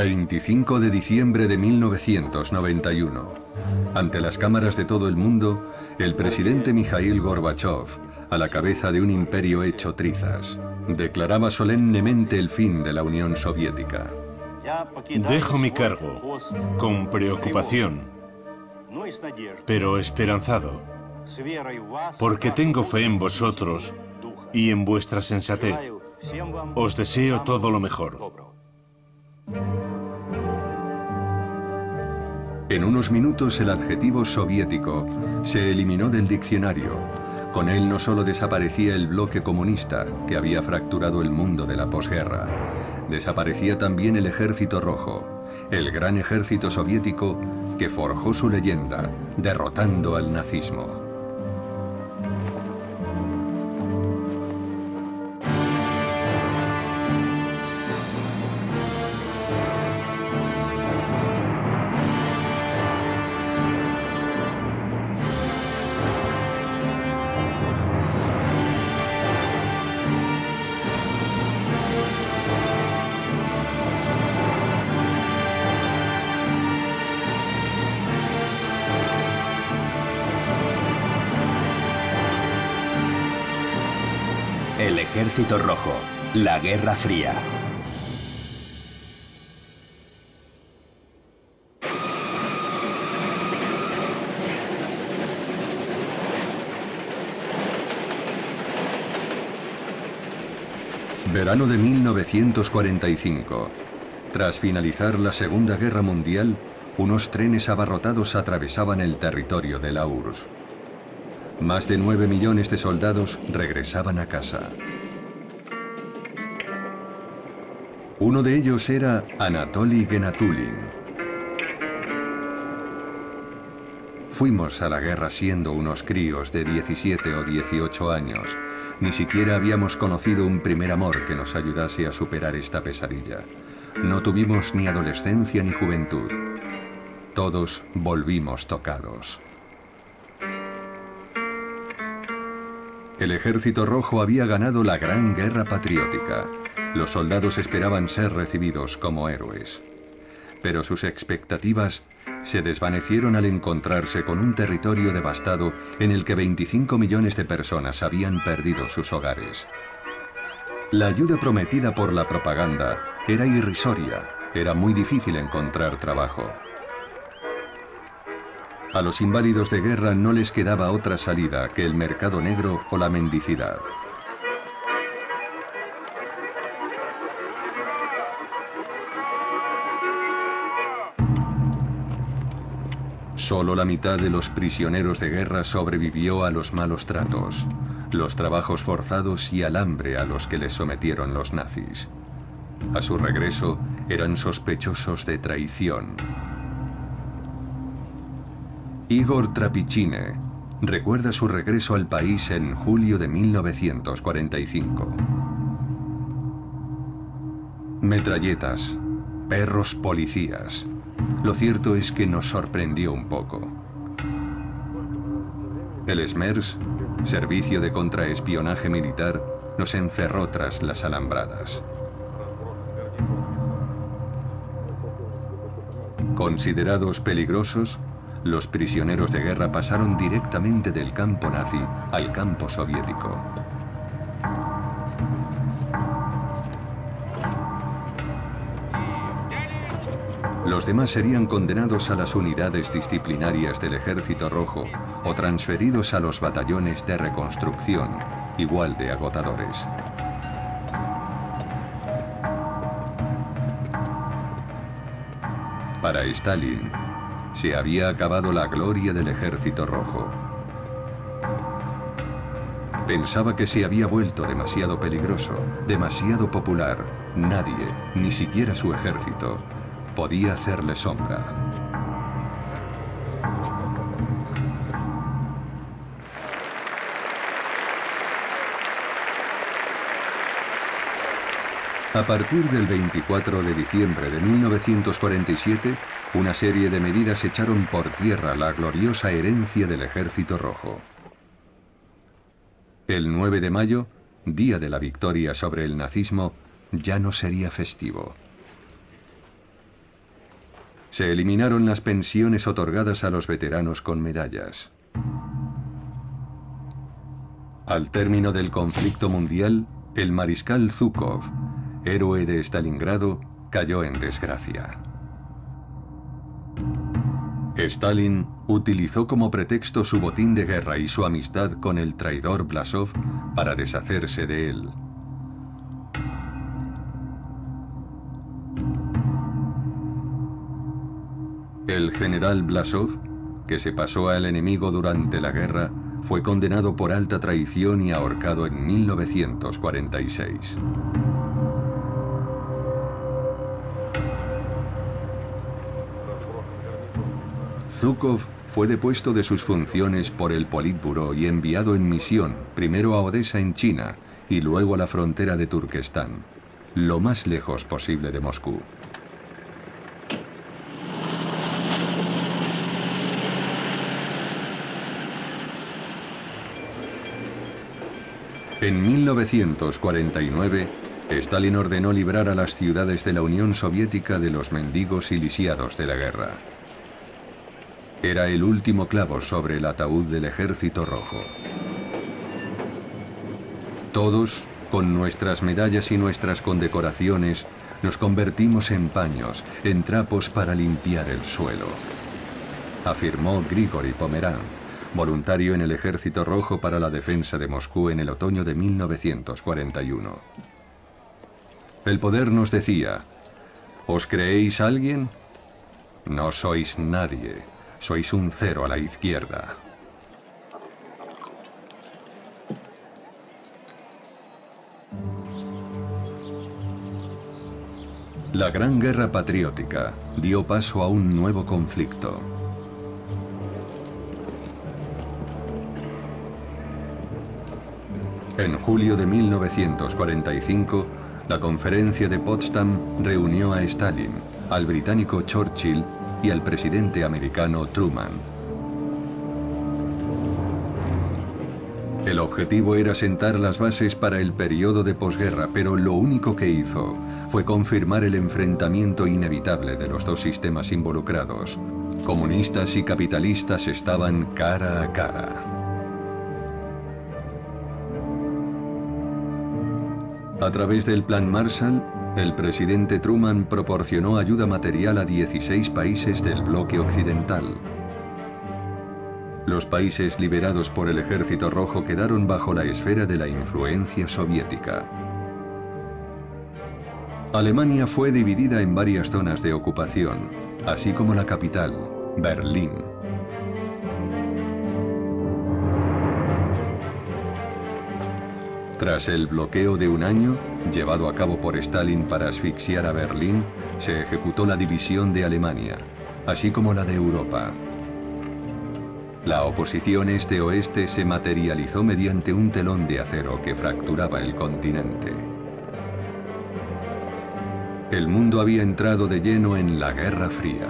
25 de diciembre de 1991. Ante las cámaras de todo el mundo, el presidente Mikhail Gorbachev, a la cabeza de un imperio hecho trizas, declaraba solemnemente el fin de la Unión Soviética. Dejo mi cargo con preocupación, pero esperanzado, porque tengo fe en vosotros y en vuestra sensatez. Os deseo todo lo mejor. En unos minutos el adjetivo soviético se eliminó del diccionario. Con él no solo desaparecía el bloque comunista que había fracturado el mundo de la posguerra, desaparecía también el Ejército Rojo, el gran ejército soviético que forjó su leyenda, derrotando al nazismo. El Ejército Rojo, la Guerra Fría. Verano de 1945. Tras finalizar la Segunda Guerra Mundial, unos trenes abarrotados atravesaban el territorio de la URSS. Más de 9 millones de soldados regresaban a casa. Uno de ellos era Anatoly Genatulin. Fuimos a la guerra siendo unos críos de 17 o 18 años. Ni siquiera habíamos conocido un primer amor que nos ayudase a superar esta pesadilla. No tuvimos ni adolescencia ni juventud. Todos volvimos tocados. El Ejército Rojo había ganado la Gran Guerra Patriótica. Los soldados esperaban ser recibidos como héroes. Pero sus expectativas se desvanecieron al encontrarse con un territorio devastado en el que 25 millones de personas habían perdido sus hogares. La ayuda prometida por la propaganda era irrisoria. Era muy difícil encontrar trabajo. A los inválidos de guerra no les quedaba otra salida que el mercado negro o la mendicidad. Solo la mitad de los prisioneros de guerra sobrevivió a los malos tratos, los trabajos forzados y al hambre a los que les sometieron los nazis. A su regreso, eran sospechosos de traición. Igor Trapichine recuerda su regreso al país en julio de 1945. Metralletas, perros policías. Lo cierto es que nos sorprendió un poco. El SMERS, Servicio de Contraespionaje Militar, nos encerró tras las alambradas. Considerados peligrosos, los prisioneros de guerra pasaron directamente del campo nazi al campo soviético. Los demás serían condenados a las unidades disciplinarias del Ejército Rojo o transferidos a los batallones de reconstrucción, igual de agotadores. Para Stalin, se había acabado la gloria del Ejército Rojo. Pensaba que se había vuelto demasiado peligroso, demasiado popular. Nadie, ni siquiera su ejército, podía hacerle sombra. A partir del 24 de diciembre de 1947, una serie de medidas echaron por tierra la gloriosa herencia del Ejército Rojo. El 9 de mayo, día de la victoria sobre el nazismo, ya no sería festivo. Se eliminaron las pensiones otorgadas a los veteranos con medallas. Al término del conflicto mundial, el mariscal Zhukov, héroe de Stalingrado, cayó en desgracia. Stalin utilizó como pretexto su botín de guerra y su amistad con el traidor Blasov para deshacerse de él. El general Blasov, que se pasó al enemigo durante la guerra, fue condenado por alta traición y ahorcado en 1946. Zhukov fue depuesto de sus funciones por el Politburó y enviado en misión, primero a Odessa en China y luego a la frontera de Turquestán, lo más lejos posible de Moscú. En 1949, Stalin ordenó librar a las ciudades de la Unión Soviética de los mendigos y lisiados de la guerra. Era el último clavo sobre el ataúd del Ejército Rojo. Todos, con nuestras medallas y nuestras condecoraciones, nos convertimos en paños, en trapos para limpiar el suelo, afirmó Grigori Pomeranz, voluntario en el Ejército Rojo para la defensa de Moscú en el otoño de 1941. El poder nos decía: ¿os creéis alguien? No sois nadie, sois un cero a la izquierda. La Gran Guerra Patriótica dio paso a un nuevo conflicto. En julio de 1945, la Conferencia de Potsdam reunió a Stalin, al británico Churchill y al presidente americano Truman. El objetivo era sentar las bases para el periodo de posguerra, pero lo único que hizo fue confirmar el enfrentamiento inevitable de los dos sistemas involucrados. Comunistas y capitalistas estaban cara a cara. A través del Plan Marshall, el presidente Truman proporcionó ayuda material a 16 países del bloque occidental. Los países liberados por el Ejército Rojo quedaron bajo la esfera de la influencia soviética. Alemania fue dividida en varias zonas de ocupación, así como la capital, Berlín. Tras el bloqueo de un año, llevado a cabo por Stalin para asfixiar a Berlín, se ejecutó la división de Alemania, así como la de Europa. La oposición este-oeste se materializó mediante un telón de acero que fracturaba el continente. El mundo había entrado de lleno en la Guerra Fría.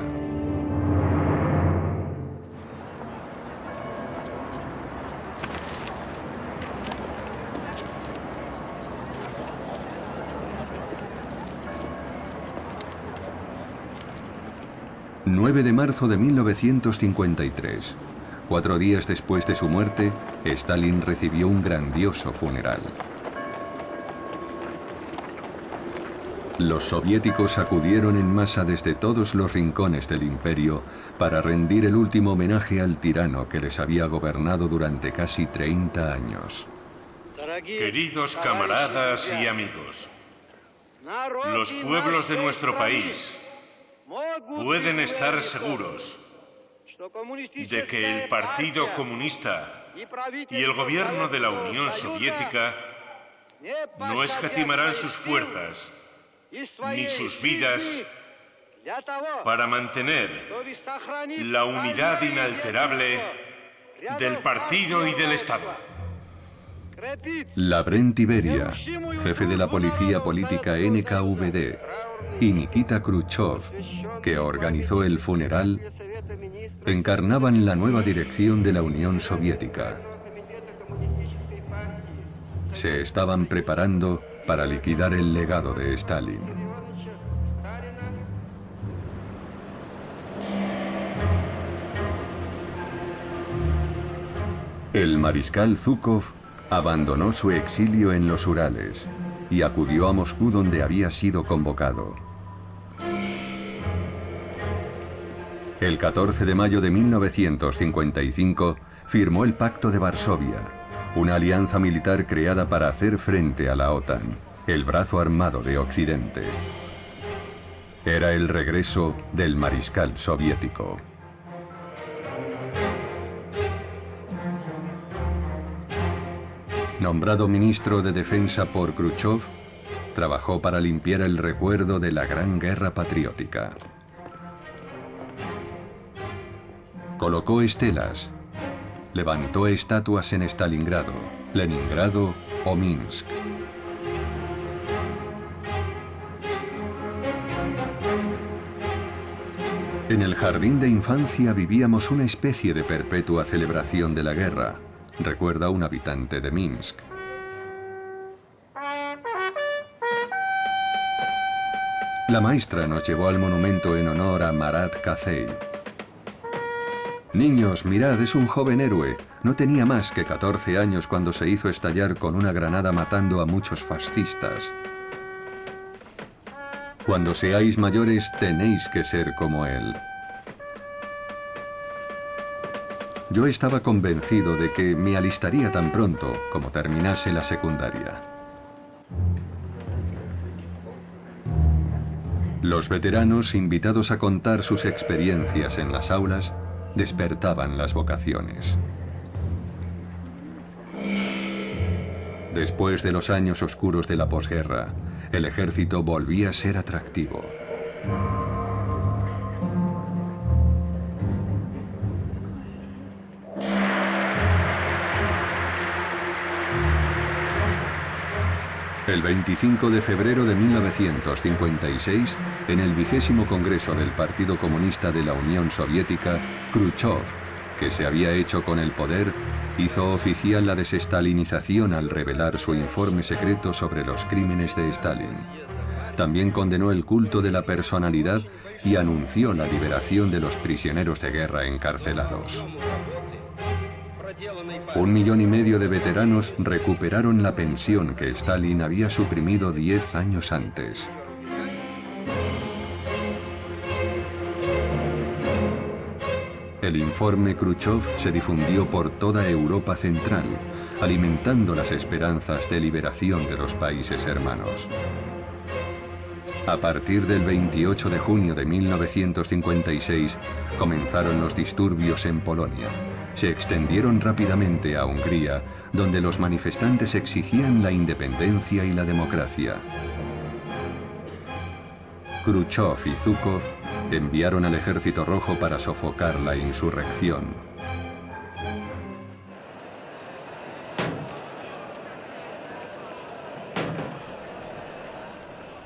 El 9 de marzo de 1953, 4 días después de su muerte, Stalin recibió un grandioso funeral. Los soviéticos acudieron en masa desde todos los rincones del imperio para rendir el último homenaje al tirano que les había gobernado durante casi 30 años. Queridos camaradas y amigos, los pueblos de nuestro país pueden estar seguros de que el Partido Comunista y el gobierno de la Unión Soviética no escatimarán sus fuerzas ni sus vidas para mantener la unidad inalterable del partido y del Estado. Lavrent Beria, jefe de la policía política NKVD, y Nikita Khrushchev, que organizó el funeral, encarnaban la nueva dirección de la Unión Soviética. Se estaban preparando para liquidar el legado de Stalin. El mariscal Zhukov abandonó su exilio en los Urales y acudió a Moscú, donde había sido convocado. El 14 de mayo de 1955 firmó el Pacto de Varsovia, una alianza militar creada para hacer frente a la OTAN, el brazo armado de Occidente. Era el regreso del mariscal soviético. Nombrado ministro de Defensa por Khrushchev, trabajó para limpiar el recuerdo de la Gran Guerra Patriótica. Colocó estelas, levantó estatuas en Stalingrado, Leningrado o Minsk. En el jardín de infancia vivíamos una especie de perpetua celebración de la guerra, recuerda un habitante de Minsk. La maestra nos llevó al monumento en honor a Marat Kazei. Niños, mirad, es un joven héroe. No tenía más que 14 años cuando se hizo estallar con una granada matando a muchos fascistas. Cuando seáis mayores tenéis que ser como él. Yo estaba convencido de que me alistaría tan pronto como terminase la secundaria. Los veteranos, invitados a contar sus experiencias en las aulas, despertaban las vocaciones. Después de los años oscuros de la posguerra, el ejército volvía a ser atractivo. El 25 de febrero de 1956, en el 20º Congreso del Partido Comunista de la Unión Soviética, Khrushchev, que se había hecho con el poder, hizo oficial la desestalinización al revelar su informe secreto sobre los crímenes de Stalin. También condenó el culto de la personalidad y anunció la liberación de los prisioneros de guerra encarcelados. 1,5 millones de veteranos recuperaron la pensión que Stalin había suprimido 10 años antes. El informe Khrushchev se difundió por toda Europa Central, alimentando las esperanzas de liberación de los países hermanos. A partir del 28 de junio de 1956 comenzaron los disturbios en Polonia. Se extendieron rápidamente a Hungría, donde los manifestantes exigían la independencia y la democracia. Khrushchev y Zhukov enviaron al Ejército Rojo para sofocar la insurrección.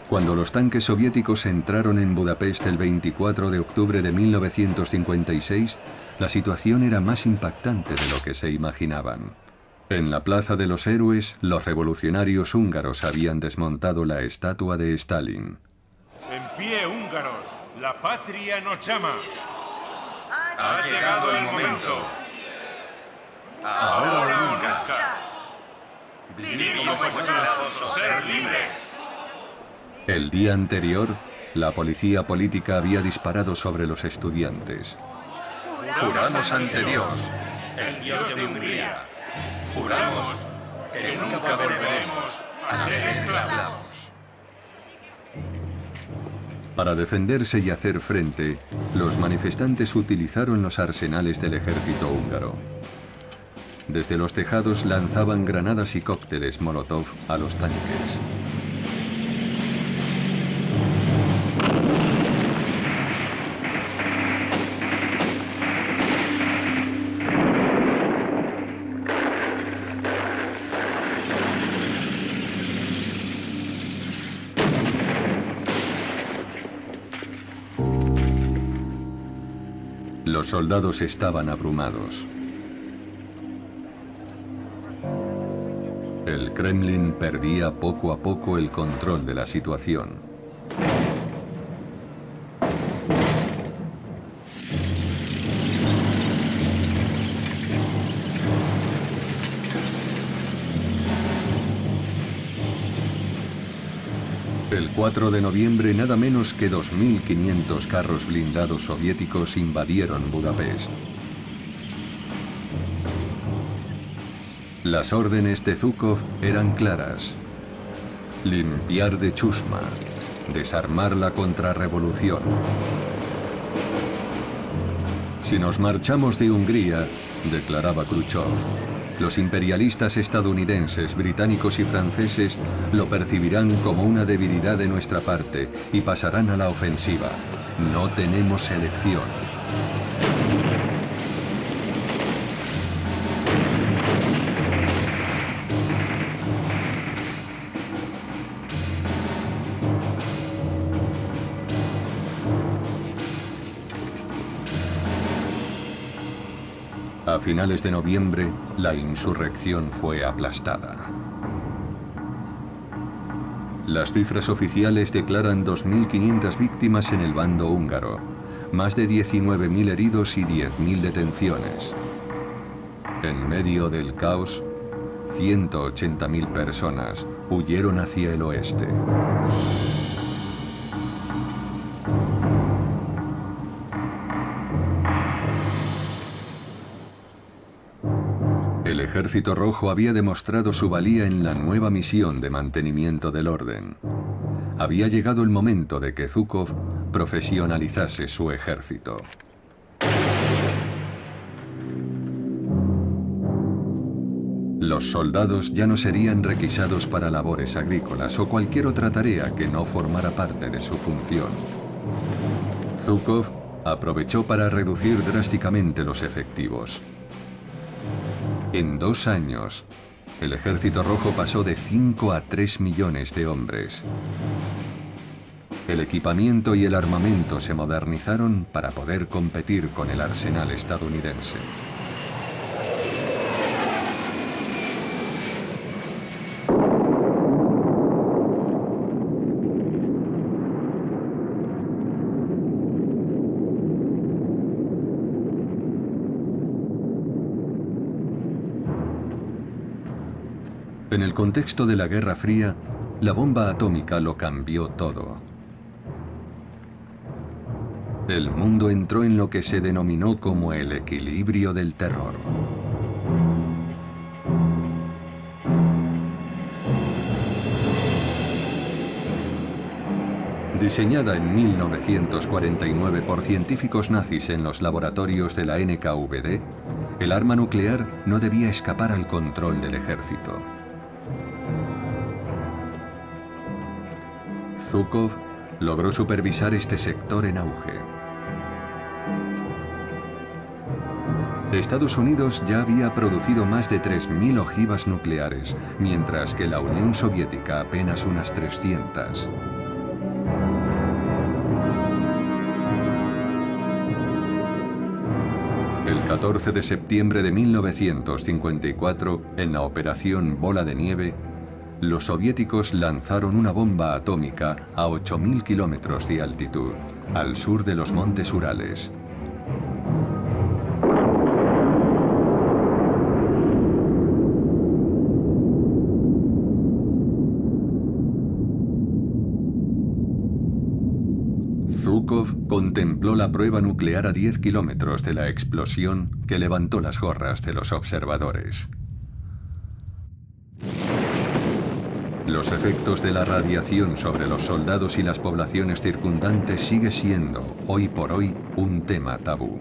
Cuando los tanques soviéticos entraron en Budapest el 24 de octubre de 1956, la situación era más impactante de lo que se imaginaban. En la Plaza de los Héroes, los revolucionarios húngaros habían desmontado la estatua de Stalin. En pie, húngaros, la patria nos llama. Ha llegado el momento. Ahora o nunca. Vivir como esclavos o ser libres. El día anterior, la policía política había disparado sobre los estudiantes. Juramos ante Dios, el Dios de Hungría. Juramos que nunca volveremos a ser esclavos. Para defenderse y hacer frente, los manifestantes utilizaron los arsenales del ejército húngaro. Desde los tejados lanzaban granadas y cócteles Molotov a los tanques. Los soldados estaban abrumados. El Kremlin perdía poco a poco el control de la situación. El 4 de noviembre, nada menos que 2.500 carros blindados soviéticos invadieron Budapest. Las órdenes de Zhukov eran claras: limpiar de Chusma, desarmar la contrarrevolución. Si nos marchamos de Hungría, declaraba Khrushchev, los imperialistas estadounidenses, británicos y franceses lo percibirán como una debilidad de nuestra parte y pasarán a la ofensiva. No tenemos elección. A finales de noviembre, la insurrección fue aplastada. Las cifras oficiales declaran 2.500 víctimas en el bando húngaro, más de 19.000 heridos y 10.000 detenciones. En medio del caos, 180.000 personas huyeron hacia el oeste. El Ejército Rojo había demostrado su valía en la nueva misión de mantenimiento del orden. Había llegado el momento de que Zhukov profesionalizase su ejército. Los soldados ya no serían requisados para labores agrícolas o cualquier otra tarea que no formara parte de su función. Zhukov aprovechó para reducir drásticamente los efectivos. En 2 años, el Ejército Rojo pasó de 5 a 3 millones de hombres. El equipamiento y el armamento se modernizaron para poder competir con el arsenal estadounidense. En el contexto de la Guerra Fría, la bomba atómica lo cambió todo. El mundo entró en lo que se denominó como el equilibrio del terror. Diseñada en 1949 por científicos nazis en los laboratorios de la NKVD, el arma nuclear no debía escapar al control del ejército. Zhukov logró supervisar este sector en auge. Estados Unidos ya había producido más de 3.000 ojivas nucleares, mientras que la Unión Soviética apenas unas 300. El 14 de septiembre de 1954, en la Operación Bola de Nieve, los soviéticos lanzaron una bomba atómica a 8.000 kilómetros de altitud, al sur de los montes Urales. Zhukov contempló la prueba nuclear a 10 kilómetros de la explosión que levantó las gorras de los observadores. Los efectos de la radiación sobre los soldados y las poblaciones circundantes sigue siendo, hoy por hoy, un tema tabú.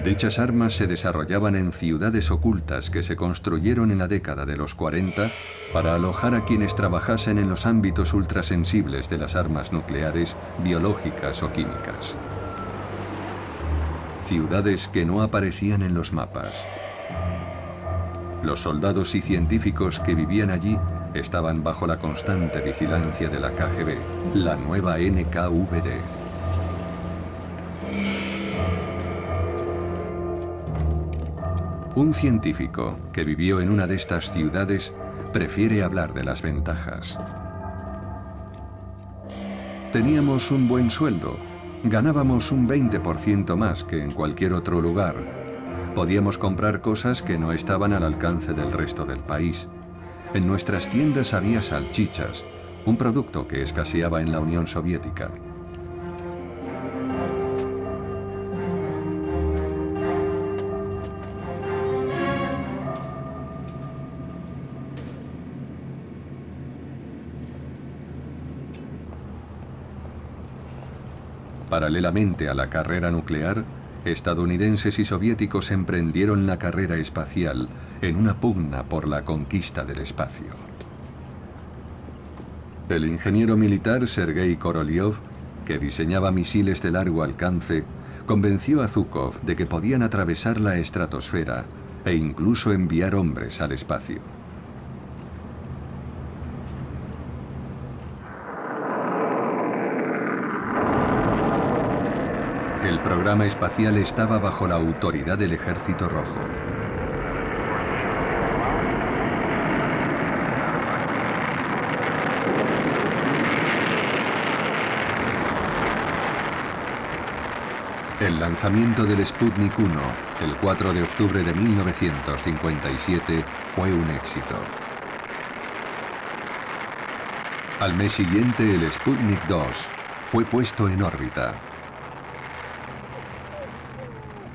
Dichas armas se desarrollaban en ciudades ocultas que se construyeron en la década de los 40 para alojar a quienes trabajasen en los ámbitos ultrasensibles de las armas nucleares, biológicas o químicas. Ciudades que no aparecían en los mapas. Los soldados y científicos que vivían allí estaban bajo la constante vigilancia de la KGB, la nueva NKVD. Un científico que vivió en una de estas ciudades prefiere hablar de las ventajas. Teníamos un buen sueldo, Ganábamos un 20% más que en cualquier otro lugar. Podíamos comprar cosas que no estaban al alcance del resto del país. En nuestras tiendas había salchichas, un producto que escaseaba en la Unión Soviética. Paralelamente a la carrera nuclear, estadounidenses y soviéticos emprendieron la carrera espacial en una pugna por la conquista del espacio. El ingeniero militar Sergei Korolev, que diseñaba misiles de largo alcance, convenció a Zhukov de que podían atravesar la estratosfera e incluso enviar hombres al espacio. El programa espacial estaba bajo la autoridad del Ejército Rojo. El lanzamiento del Sputnik 1, el 4 de octubre de 1957, fue un éxito. Al mes siguiente, el Sputnik 2 fue puesto en órbita.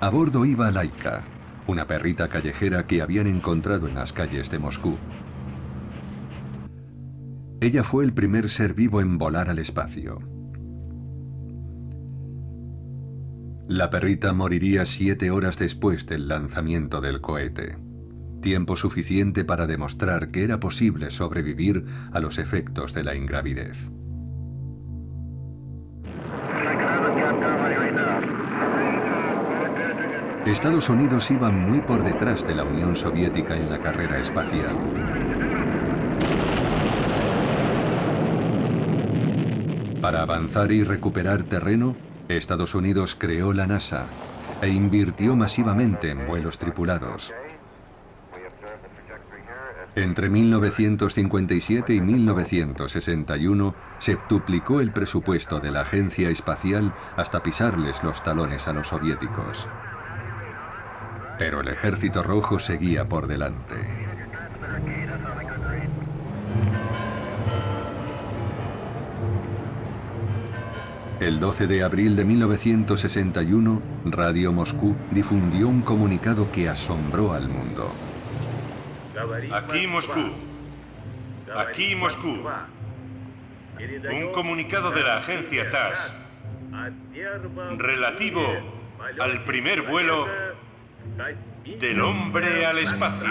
A bordo iba Laika, una perrita callejera que habían encontrado en las calles de Moscú. Ella fue el primer ser vivo en volar al espacio. La perrita moriría 7 horas después del lanzamiento del cohete, tiempo suficiente para demostrar que era posible sobrevivir a los efectos de la ingravidez. Estados Unidos iba muy por detrás de la Unión Soviética en la carrera espacial. Para avanzar y recuperar terreno, Estados Unidos creó la NASA e invirtió masivamente en vuelos tripulados. Entre 1957 y 1961 se duplicó el presupuesto de la agencia espacial hasta pisarles los talones a los soviéticos. Pero el Ejército Rojo seguía por delante. El 12 de abril de 1961, Radio Moscú difundió un comunicado que asombró al mundo. Aquí Moscú. Aquí Moscú. Un comunicado de la agencia TASS relativo al primer vuelo del hombre al espacio.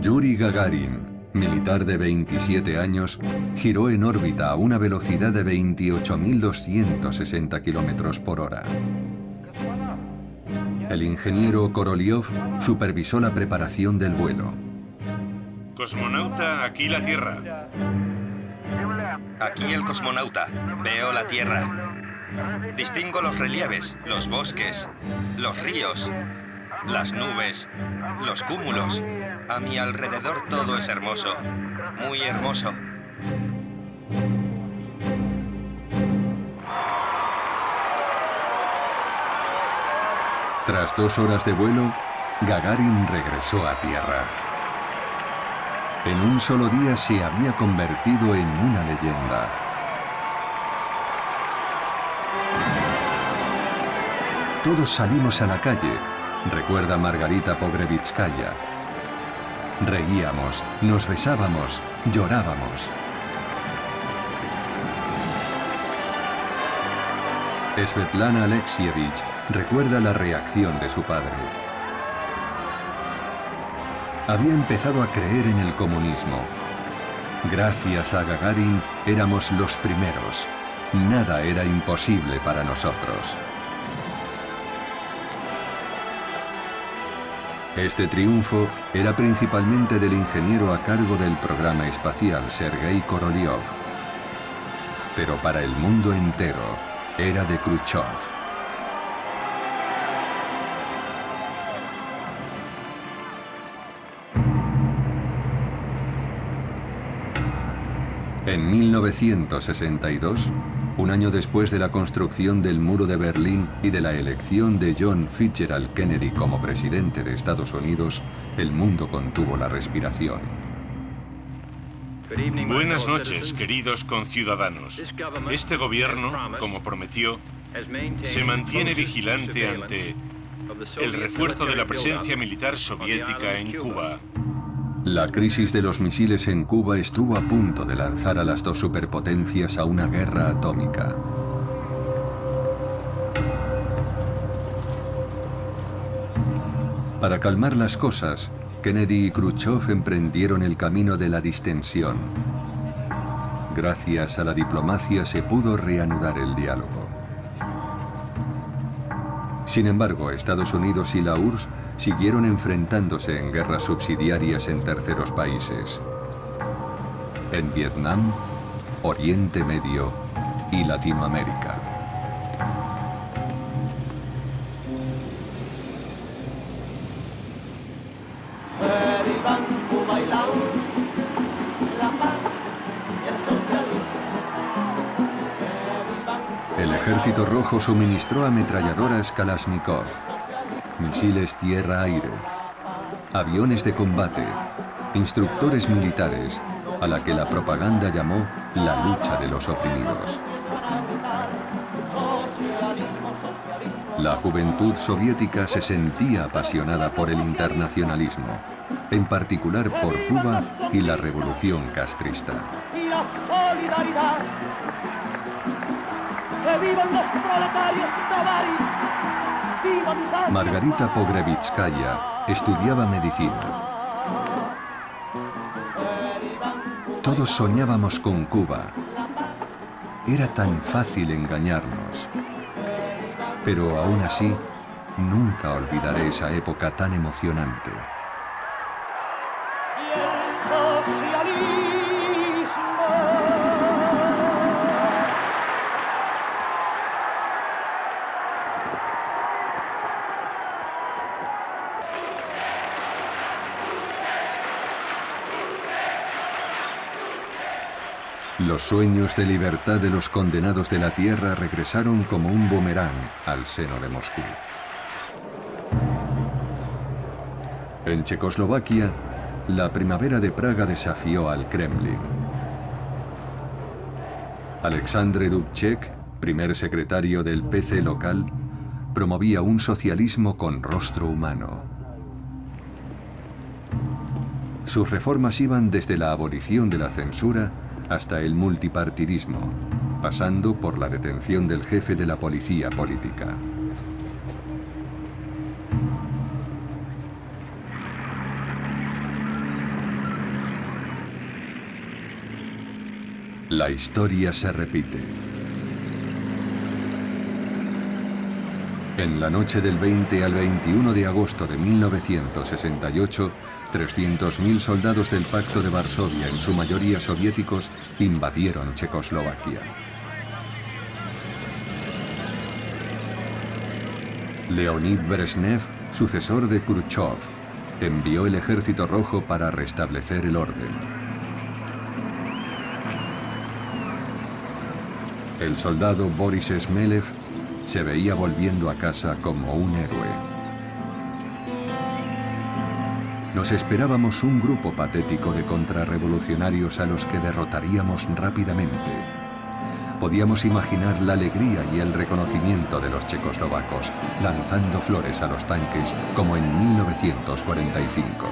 Yuri Gagarin, militar de 27 años, giró en órbita a una velocidad de 28.260 kilómetros por hora. El ingeniero Korolev supervisó la preparación del vuelo. Cosmonauta, aquí la Tierra. Aquí el cosmonauta. Veo la Tierra. Distingo los relieves, los bosques, los ríos, las nubes, los cúmulos. A mi alrededor todo es hermoso, muy hermoso. Tras 2 horas de vuelo, Gagarin regresó a Tierra. En un solo día se había convertido en una leyenda. Todos salimos a la calle, recuerda Margarita Pogrevitskaya. Reíamos, nos besábamos, llorábamos. Svetlana Alexievich recuerda la reacción de su padre. Había empezado a creer en el comunismo. Gracias a Gagarin éramos los primeros. Nada era imposible para nosotros. Este triunfo era principalmente del ingeniero a cargo del programa espacial Sergei Korolev. Pero para el mundo entero era de Khrushchev. En 1962, un año después de la construcción del Muro de Berlín y de la elección de John Fitzgerald Kennedy como presidente de Estados Unidos, el mundo contuvo la respiración. Buenas noches, queridos conciudadanos. Este gobierno, como prometió, se mantiene vigilante ante el refuerzo de la presencia militar soviética en Cuba. La crisis de los misiles en Cuba estuvo a punto de lanzar a las dos superpotencias a una guerra atómica. Para calmar las cosas, Kennedy y Khrushchev emprendieron el camino de la distensión. Gracias a la diplomacia se pudo reanudar el diálogo. Sin embargo, Estados Unidos y la URSS siguieron enfrentándose en guerras subsidiarias en terceros países. En Vietnam, Oriente Medio y Latinoamérica. El Ejército Rojo suministró ametralladoras Kalashnikov, misiles tierra-aire, aviones de combate, instructores militares, a la que la propaganda llamó la lucha de los oprimidos. La juventud soviética se sentía apasionada por el internacionalismo, en particular por Cuba y la revolución castrista. Margarita Pogrevitskaya estudiaba medicina. Todos soñábamos con Cuba. Era tan fácil engañarnos. Pero aún así, nunca olvidaré esa época tan emocionante. Los sueños de libertad de los condenados de la tierra regresaron como un boomerang al seno de Moscú. En Checoslovaquia, la primavera de Praga desafió al Kremlin. Alexandre Dubček, primer secretario del PC local, promovía un socialismo con rostro humano. Sus reformas iban desde la abolición de la censura hasta el multipartidismo, pasando por la detención del jefe de la policía política. La historia se repite. En la noche del 20 al 21 de agosto de 1968, 300.000 soldados del Pacto de Varsovia, en su mayoría soviéticos, invadieron Checoslovaquia. Leonid Brezhnev, sucesor de Khrushchev, envió el Ejército Rojo para restablecer el orden. El soldado Boris Smelev se veía volviendo a casa como un héroe. Nos esperábamos un grupo patético de contrarrevolucionarios a los que derrotaríamos rápidamente. Podíamos imaginar la alegría y el reconocimiento de los checoslovacos, lanzando flores a los tanques como en 1945.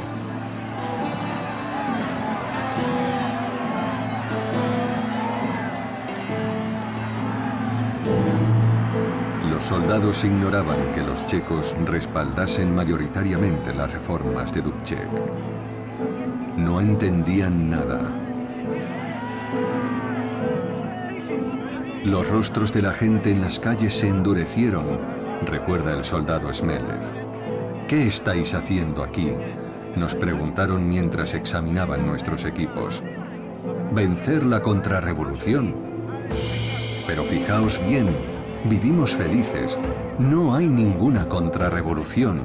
Los soldados ignoraban que los checos respaldasen mayoritariamente las reformas de Dubček. No entendían nada. Los rostros de la gente en las calles se endurecieron, recuerda el soldado Smelev. ¿Qué estáis haciendo aquí?, nos preguntaron mientras examinaban nuestros equipos. Vencer la contrarrevolución. Pero fijaos bien, vivimos felices. No hay ninguna contrarrevolución.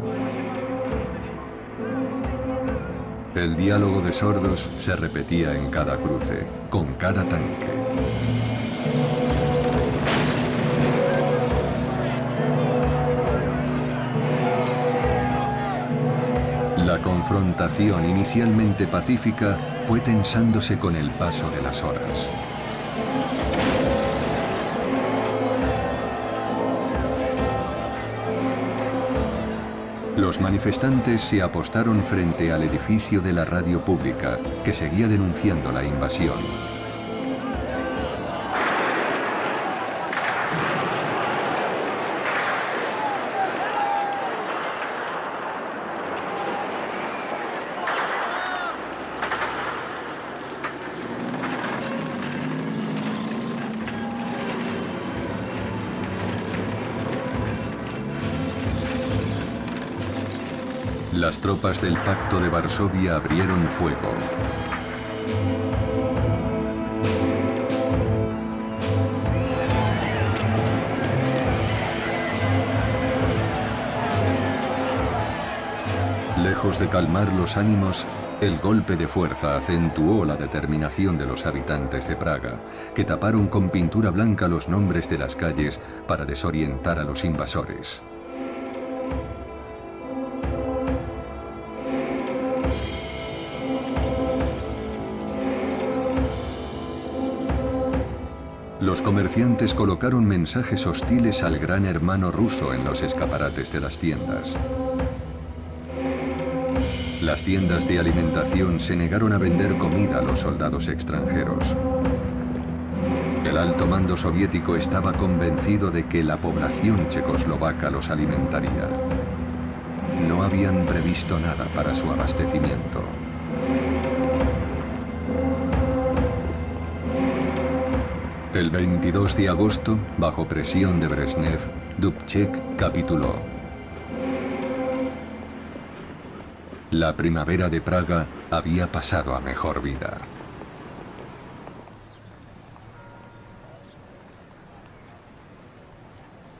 El diálogo de sordos se repetía en cada cruce, con cada tanque. La confrontación inicialmente pacífica fue tensándose con el paso de las horas. Los manifestantes se apostaron frente al edificio de la radio pública, que seguía denunciando la invasión. Las tropas del Pacto de Varsovia abrieron fuego. Lejos de calmar los ánimos, el golpe de fuerza acentuó la determinación de los habitantes de Praga, que taparon con pintura blanca los nombres de las calles para desorientar a los invasores. Los comerciantes colocaron mensajes hostiles al gran hermano ruso en los escaparates de las tiendas. Las tiendas de alimentación se negaron a vender comida a los soldados extranjeros. El alto mando soviético estaba convencido de que la población checoslovaca los alimentaría. No habían previsto nada para su abastecimiento. El 22 de agosto, bajo presión de Brezhnev, Dubček capituló. La primavera de Praga había pasado a mejor vida.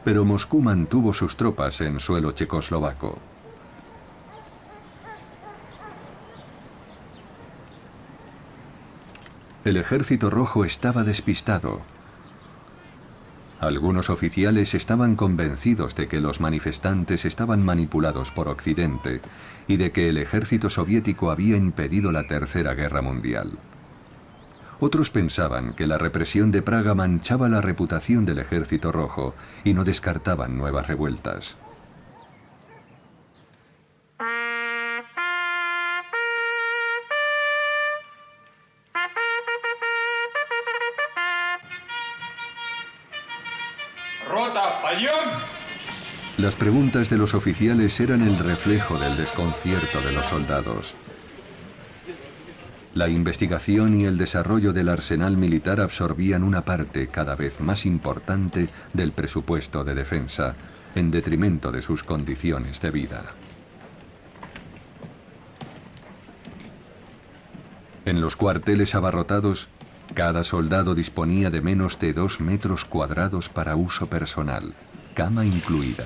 Pero Moscú mantuvo sus tropas en suelo checoslovaco. El Ejército Rojo estaba despistado. Algunos oficiales estaban convencidos de que los manifestantes estaban manipulados por Occidente y de que el ejército soviético había impedido la Tercera Guerra Mundial. Otros pensaban que la represión de Praga manchaba la reputación del Ejército Rojo y no descartaban nuevas revueltas. Las preguntas de los oficiales eran el reflejo del desconcierto de los soldados. La investigación y el desarrollo del arsenal militar absorbían una parte cada vez más importante del presupuesto de defensa, en detrimento de sus condiciones de vida. En los cuarteles abarrotados, cada soldado disponía de menos de 2 metros cuadrados para uso personal, cama incluida.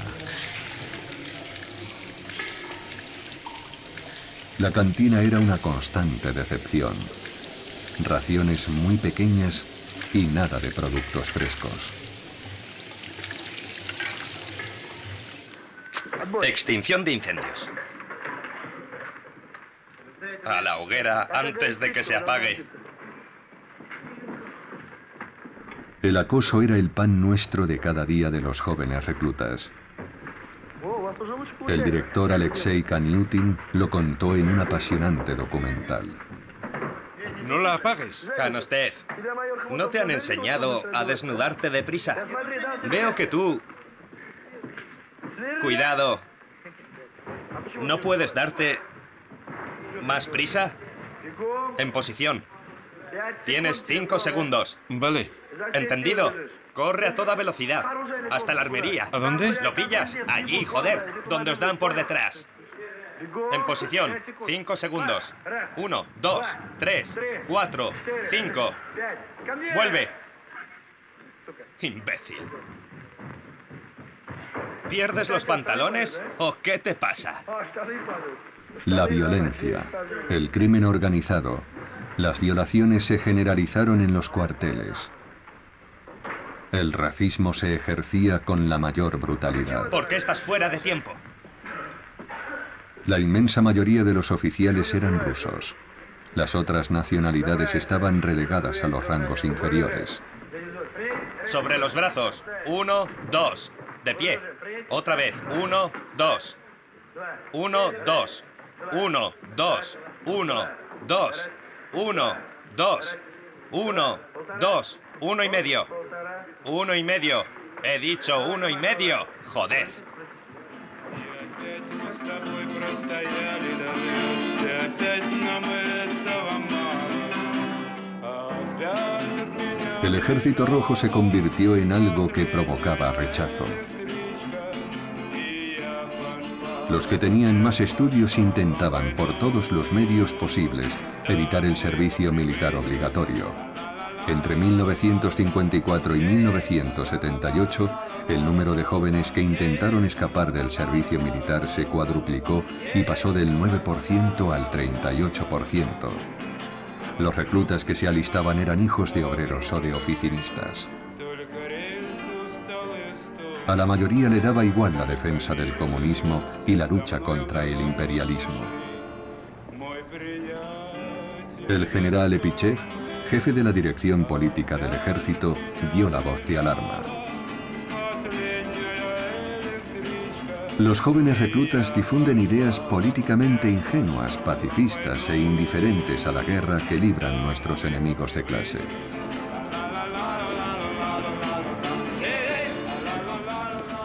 La cantina era una constante decepción. Raciones muy pequeñas y nada de productos frescos. Extinción de incendios. A la hoguera antes de que se apague. El acoso era el pan nuestro de cada día de los jóvenes reclutas. El director Alexei Kaniutin lo contó en un apasionante documental. No la apagues. Janostev, ¿no te han enseñado a desnudarte deprisa? Veo que tú... Cuidado. ¿No puedes darte más prisa? En posición. Tienes 5 segundos. Vale. ¿Entendido? Corre a toda velocidad. Hasta la armería. ¿A dónde? ¿Lo pillas? Allí, joder. Donde os dan por detrás. En posición. 5 segundos. 1, 2, 3, 4, 5. Vuelve. Imbécil. ¿Pierdes los pantalones o qué te pasa? La violencia, el crimen organizado, las violaciones se generalizaron en los cuarteles. El racismo se ejercía con la mayor brutalidad. ¿Por qué estás fuera de tiempo? La inmensa mayoría de los oficiales eran rusos. Las otras nacionalidades estaban relegadas a los rangos inferiores. Sobre los brazos. 1, 2. De pie. Otra vez. 1, 2. 1, 2. 1, 2. 1, 2. 1, 2. 1, 2. 1 y medio. 1 y medio. He dicho 1 y medio. Joder. El Ejército Rojo se convirtió en algo que provocaba rechazo. Los que tenían más estudios intentaban por todos los medios posibles evitar el servicio militar obligatorio. Entre 1954 y 1978, el número de jóvenes que intentaron escapar del servicio militar se cuadruplicó y pasó del 9% al 38%. Los reclutas que se alistaban eran hijos de obreros o de oficinistas. A la mayoría le daba igual la defensa del comunismo y la lucha contra el imperialismo. El general Epichev, jefe de la dirección política del ejército, dio la voz de alarma. Los jóvenes reclutas difunden ideas políticamente ingenuas, pacifistas e indiferentes a la guerra que libran nuestros enemigos de clase.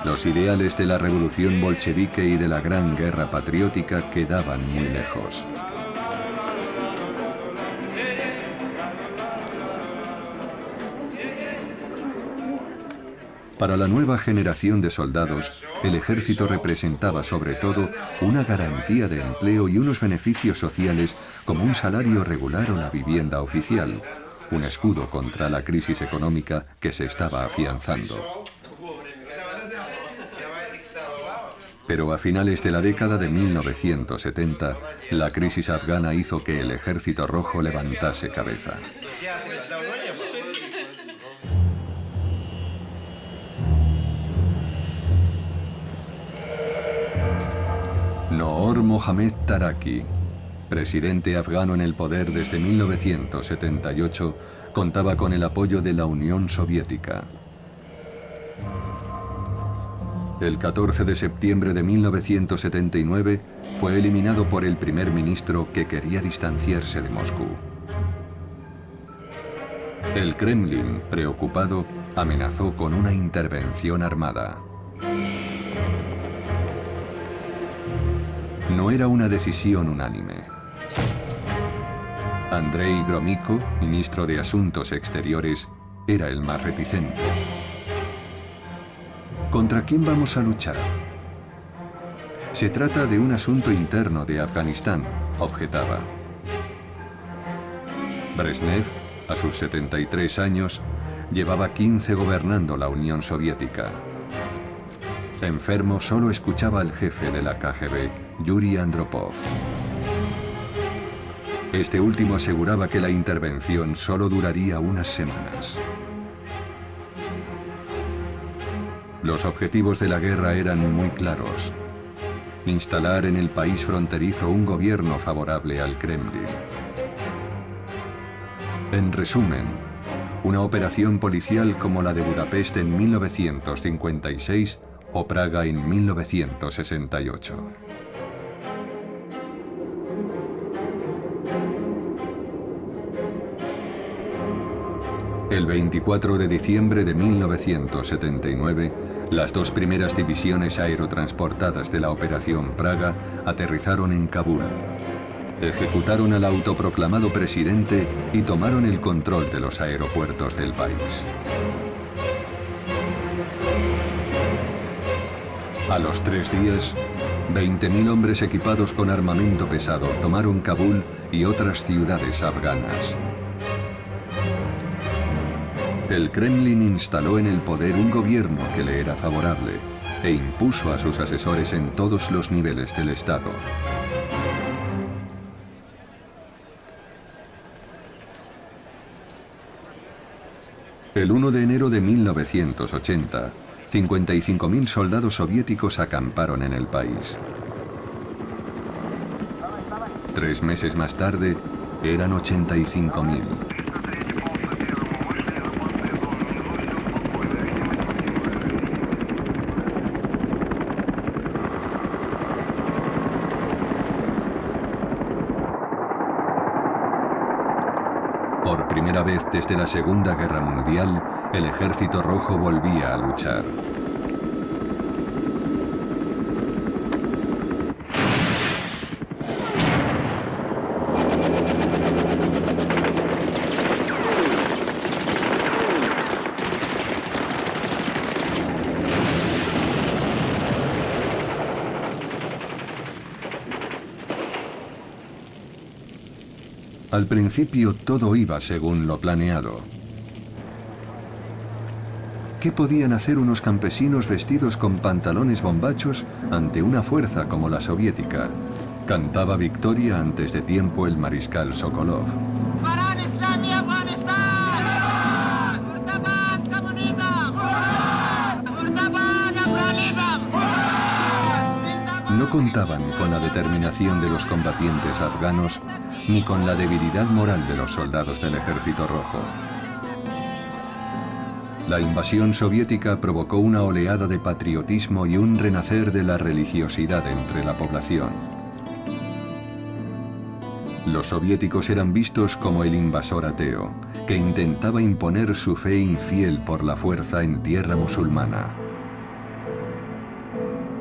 Los ideales de la revolución bolchevique y de la gran guerra patriótica quedaban muy lejos. Para la nueva generación de soldados, el ejército representaba sobre todo una garantía de empleo y unos beneficios sociales como un salario regular o la vivienda oficial, un escudo contra la crisis económica que se estaba afianzando. Pero a finales de la década de 1970, la crisis afgana hizo que el Ejército Rojo levantase cabeza. Noor Mohammad Taraki, presidente afgano en el poder desde 1978, contaba con el apoyo de la Unión Soviética. El 14 de septiembre de 1979 fue eliminado por el primer ministro que quería distanciarse de Moscú. El Kremlin, preocupado, amenazó con una intervención armada. No era una decisión unánime. Andrei Gromyko, ministro de Asuntos Exteriores, era el más reticente. ¿Contra quién vamos a luchar? Se trata de un asunto interno de Afganistán, objetaba. Brezhnev, a sus 73 años, llevaba 15 gobernando la Unión Soviética. Enfermo, solo escuchaba al jefe de la KGB, Yuri Andropov. Este último aseguraba que la intervención solo duraría unas semanas. Los objetivos de la guerra eran muy claros. Instalar en el país fronterizo un gobierno favorable al Kremlin. En resumen, una operación policial como la de Budapest en 1956 o Praga en 1968. El 24 de diciembre de 1979, las dos primeras divisiones aerotransportadas de la Operación Praga aterrizaron en Kabul. Ejecutaron al autoproclamado presidente y tomaron el control de los aeropuertos del país. A los 3 días, 20.000 hombres equipados con armamento pesado tomaron Kabul y otras ciudades afganas. El Kremlin instaló en el poder un gobierno que le era favorable e impuso a sus asesores en todos los niveles del Estado. El 1 de enero de 1980, 55.000 soldados soviéticos acamparon en el país. 3 meses más tarde, eran 85.000. Por primera vez desde la Segunda Guerra Mundial, el Ejército Rojo volvía a luchar. Al principio todo iba según lo planeado. ¿Qué podían hacer unos campesinos vestidos con pantalones bombachos ante una fuerza como la soviética? Cantaba victoria antes de tiempo el mariscal Sokolov. No contaban con la determinación de los combatientes afganos ni con la debilidad moral de los soldados del Ejército Rojo. La invasión soviética provocó una oleada de patriotismo y un renacer de la religiosidad entre la población. Los soviéticos eran vistos como el invasor ateo, que intentaba imponer su fe infiel por la fuerza en tierra musulmana.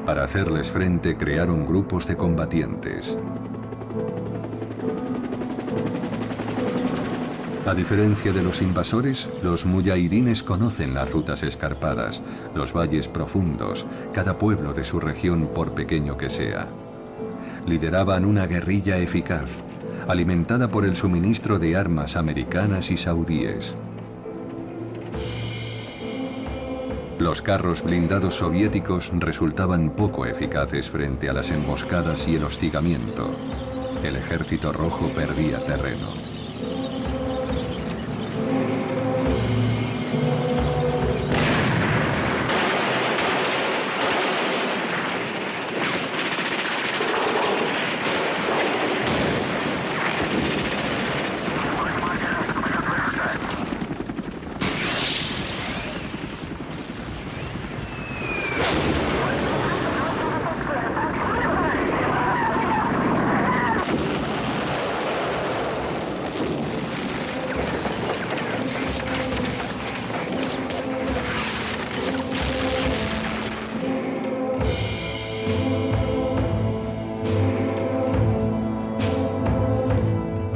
Para hacerles frente crearon grupos de combatientes. A diferencia de los invasores, los muyahidines conocen las rutas escarpadas, los valles profundos, cada pueblo de su región por pequeño que sea. Lideraban una guerrilla eficaz, alimentada por el suministro de armas americanas y saudíes. Los carros blindados soviéticos resultaban poco eficaces frente a las emboscadas y el hostigamiento. El Ejército Rojo perdía terreno.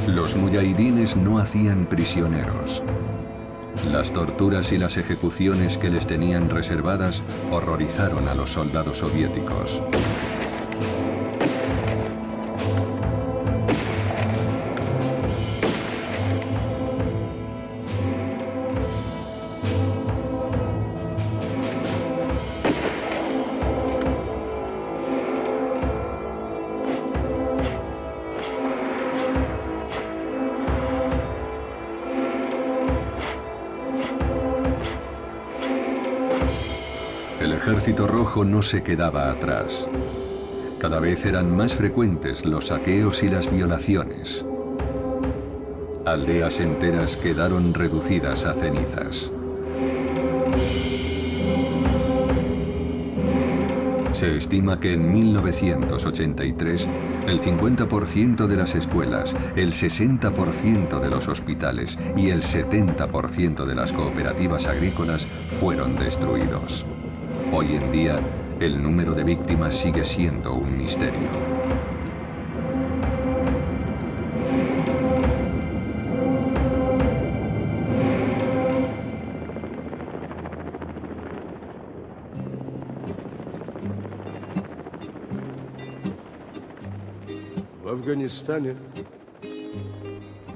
Los muyahidines no hacían prisioneros. Las torturas y las ejecuciones que les tenían reservadas horrorizaron a los soldados soviéticos. El Ejército Rojo no se quedaba atrás. Cada vez eran más frecuentes los saqueos y las violaciones. Aldeas enteras quedaron reducidas a cenizas. Se estima que en 1983 el 50% de las escuelas, el 60% de los hospitales y el 70% de las cooperativas agrícolas fueron destruidos. Hoy en día, el número de víctimas sigue siendo un misterio.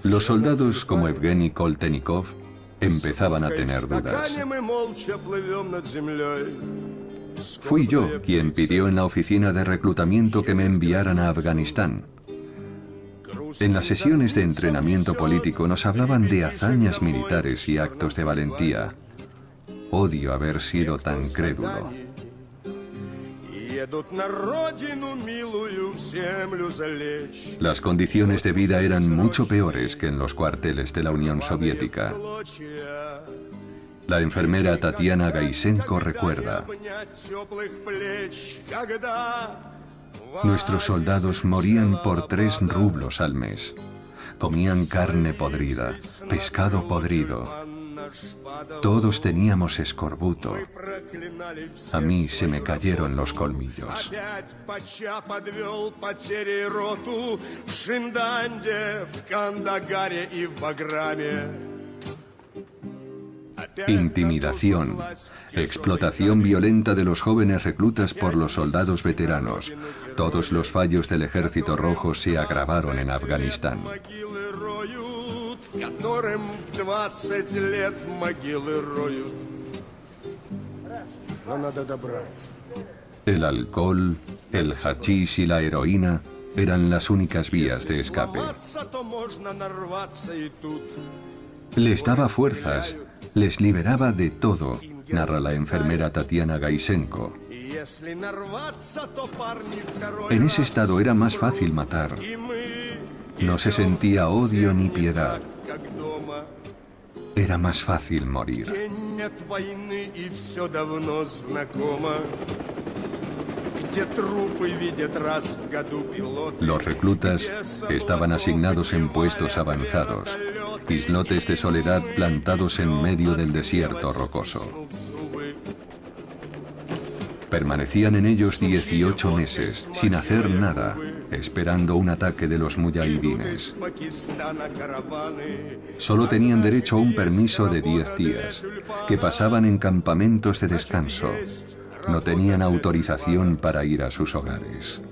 Los soldados como Evgeny Koltenikov empezaban a tener dudas. Fui yo quien pidió en la oficina de reclutamiento que me enviaran a Afganistán. En las sesiones de entrenamiento político nos hablaban de hazañas militares y actos de valentía. Odio haber sido tan crédulo. Las condiciones de vida eran mucho peores que en los cuarteles de la Unión Soviética. La enfermera Tatiana Gaisenko recuerda: nuestros soldados morían por 3 rublos al mes. Comían carne podrida, pescado podrido. Todos teníamos escorbuto. A mí se me cayeron los colmillos. Intimidación, explotación violenta de los jóvenes reclutas por los soldados veteranos. Todos los fallos del Ejército Rojo se agravaron en Afganistán. El alcohol, el hachís y la heroína eran las únicas vías de escape. Les daba fuerzas, les liberaba de todo, narra la enfermera Tatiana Gaisenko. En ese estado era más fácil matar. No se sentía odio ni piedad. Era más fácil morir. Los reclutas estaban asignados en puestos avanzados, islotes de soledad plantados en medio del desierto rocoso. Permanecían en ellos 18 meses, sin hacer nada, esperando un ataque de los muyahidines. Solo tenían derecho a un permiso de 10 días, que pasaban en campamentos de descanso. No tenían autorización para ir a sus hogares.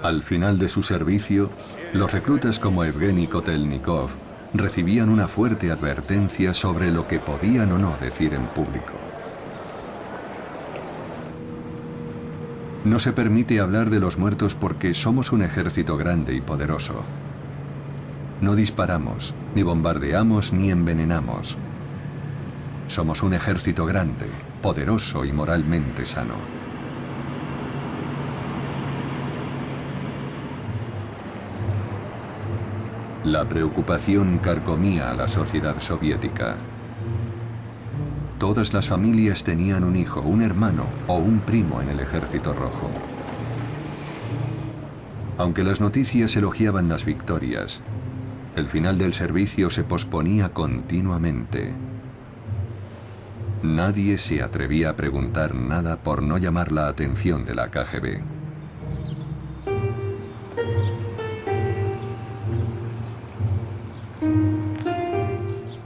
Al final de su servicio, los reclutas como Evgeny Kotelnikov recibían una fuerte advertencia sobre lo que podían o no decir en público. No se permite hablar de los muertos porque somos un ejército grande y poderoso. No disparamos, ni bombardeamos, ni envenenamos. Somos un ejército grande, poderoso y moralmente sano. La preocupación carcomía a la sociedad soviética. Todas las familias tenían un hijo, un hermano o un primo en el Ejército Rojo. Aunque las noticias elogiaban las victorias, el final del servicio se posponía continuamente. Nadie se atrevía a preguntar nada por no llamar la atención de la KGB.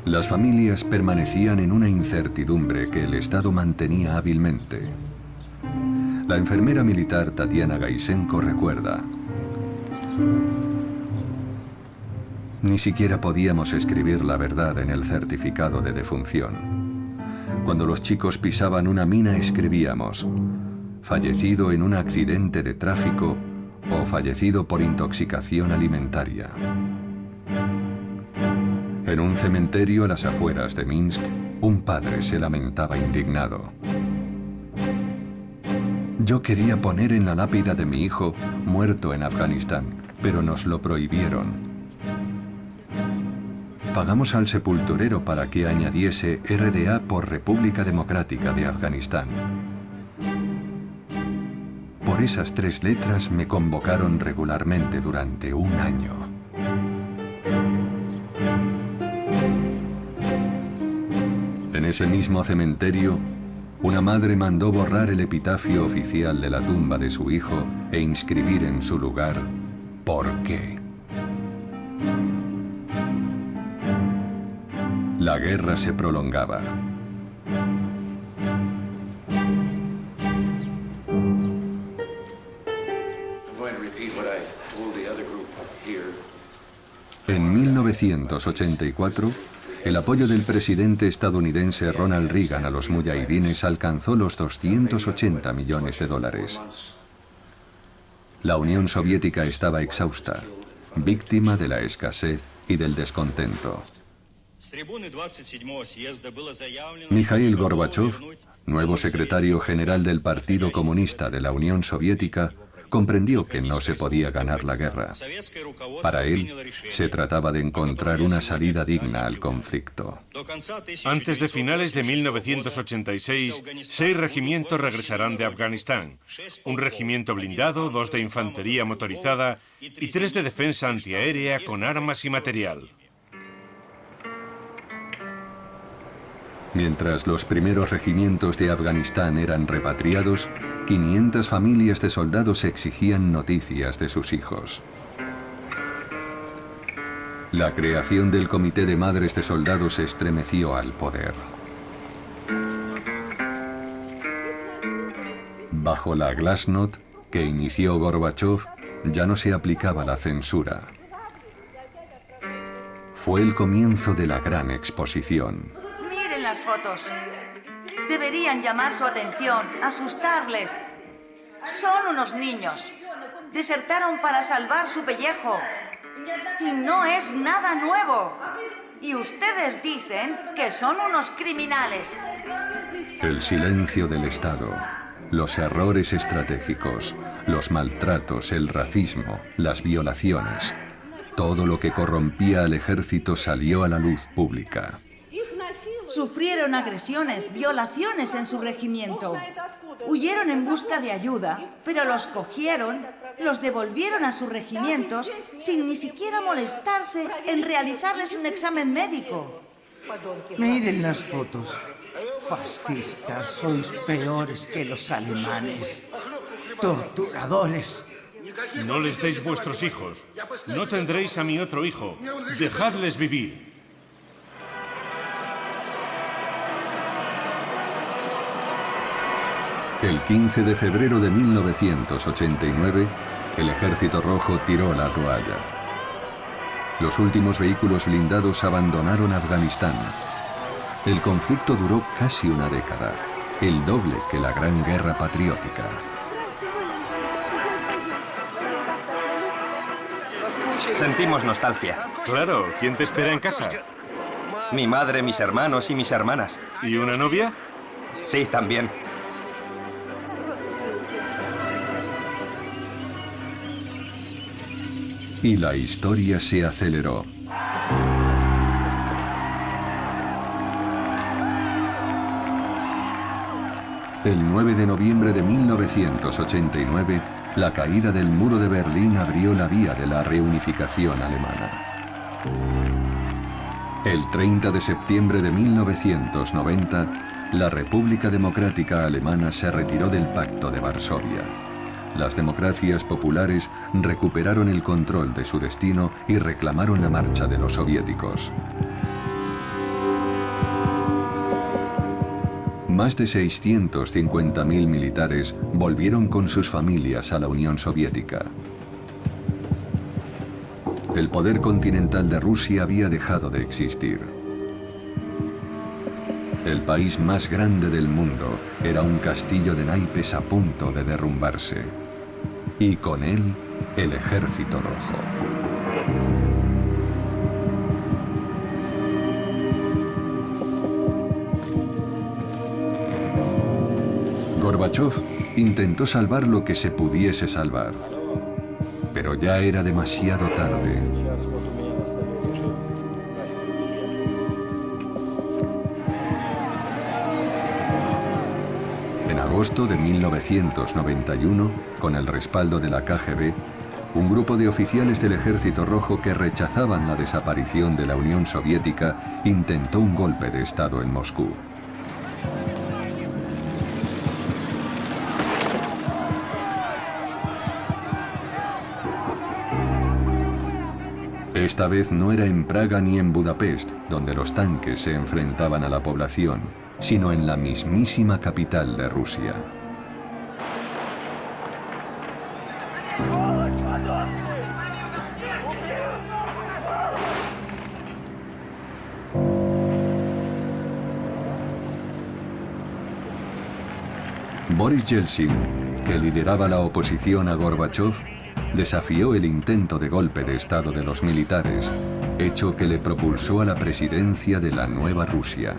Las familias permanecían en una incertidumbre que el Estado mantenía hábilmente. La enfermera militar Tatiana Gaisenko recuerda: ni siquiera podíamos escribir la verdad en el certificado de defunción. Cuando los chicos pisaban una mina escribíamos: fallecido en un accidente de tráfico o fallecido por intoxicación alimentaria. En un cementerio a las afueras de Minsk, un padre se lamentaba indignado: yo quería poner en la lápida de mi hijo muerto en Afganistán, pero nos lo prohibieron. Pagamos al sepulturero para que añadiese RDA por República Democrática de Afganistán. Por esas 3 letras me convocaron regularmente durante un año. En ese mismo cementerio, una madre mandó borrar el epitafio oficial de la tumba de su hijo e inscribir en su lugar: ¿por qué? La guerra se prolongaba. En 1984, el apoyo del presidente estadounidense Ronald Reagan a los muyahidines alcanzó los 280 millones de dólares. La Unión Soviética estaba exhausta, víctima de la escasez y del descontento. Mikhail Gorbachev, nuevo secretario general del Partido Comunista de la Unión Soviética, comprendió que no se podía ganar la guerra. Para él, se trataba de encontrar una salida digna al conflicto. Antes de finales de 1986, 6 regimientos regresarán de Afganistán. Un regimiento blindado, 2 de infantería motorizada y 3 de defensa antiaérea con armas y material. Mientras los primeros regimientos de Afganistán eran repatriados, 500 familias de soldados exigían noticias de sus hijos. La creación del Comité de Madres de Soldados estremeció al poder. Bajo la Glasnost que inició Gorbachev, ya no se aplicaba la censura. Fue el comienzo de la gran exposición. Miren las fotos. Deberían llamar su atención, asustarles. Son unos niños. Desertaron para salvar su pellejo. Y no es nada nuevo. Y ustedes dicen que son unos criminales. El silencio del Estado, los errores estratégicos, los maltratos, el racismo, las violaciones. Todo lo que corrompía al ejército salió a la luz pública. Sufrieron agresiones, violaciones en su regimiento. Huyeron en busca de ayuda, pero los cogieron, los devolvieron a sus regimientos sin ni siquiera molestarse en realizarles un examen médico. Miren las fotos. Fascistas, sois peores que los alemanes. Torturadores. No les deis vuestros hijos. No tendréis a mi otro hijo. Dejadles vivir. El 15 de febrero de 1989, el Ejército Rojo tiró la toalla. Los últimos vehículos blindados abandonaron Afganistán. El conflicto duró casi una década, el doble que la Gran Guerra Patriótica. Sentimos nostalgia. Claro, ¿quién te espera en casa? Mi madre, mis hermanos y mis hermanas. ¿Y una novia? Sí, también. Y la historia se aceleró. El 9 de noviembre de 1989, la caída del muro de Berlín abrió la vía de la reunificación alemana. El 30 de septiembre de 1990, la República Democrática Alemana se retiró del Pacto de Varsovia. Las democracias populares recuperaron el control de su destino y reclamaron la marcha de los soviéticos. Más de 650.000 militares volvieron con sus familias a la Unión Soviética. El poder continental de Rusia había dejado de existir. El país más grande del mundo era un castillo de naipes a punto de derrumbarse. Y con él, el Ejército Rojo. Gorbachev intentó salvar lo que se pudiese salvar, pero ya era demasiado tarde. En agosto de 1991, con el respaldo de la KGB, un grupo de oficiales del Ejército Rojo que rechazaban la desaparición de la Unión Soviética intentó un golpe de Estado en Moscú. Esta vez no era en Praga ni en Budapest, donde los tanques se enfrentaban a la población, sino en la mismísima capital de Rusia. Boris Yeltsin, que lideraba la oposición a Gorbachov, desafió el intento de golpe de Estado de los militares, hecho que le propulsó a la presidencia de la nueva Rusia.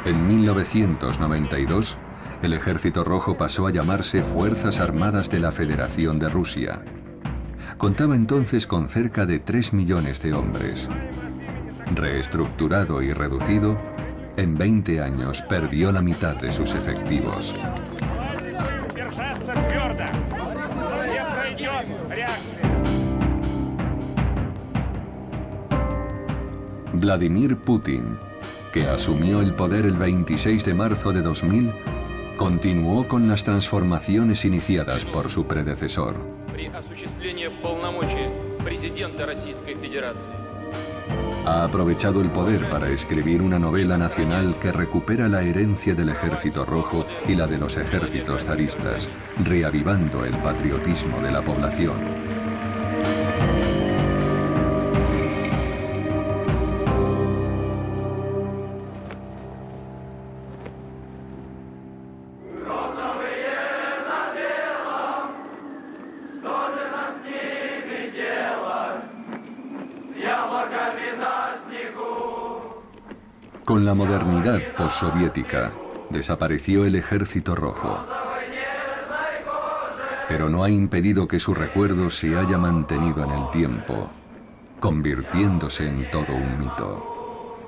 En 1992, el Ejército Rojo pasó a llamarse Fuerzas Armadas de la Federación de Rusia. Contaba entonces con cerca de 3 millones de hombres. Reestructurado y reducido, en 20 años perdió la mitad de sus efectivos. Vladimir Putin, que asumió el poder el 26 de marzo de 2000, continuó con las transformaciones iniciadas por su predecesor. Ha aprovechado el poder para escribir una novela nacional que recupera la herencia del Ejército Rojo y la de los ejércitos zaristas, reavivando el patriotismo de la población. Con la modernidad postsoviética, desapareció el Ejército Rojo. Pero no ha impedido que su recuerdo se haya mantenido en el tiempo, convirtiéndose en todo un mito.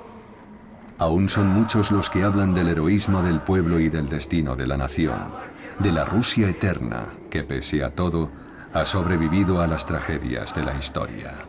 Aún son muchos los que hablan del heroísmo del pueblo y del destino de la nación, de la Rusia eterna que, pese a todo, ha sobrevivido a las tragedias de la historia.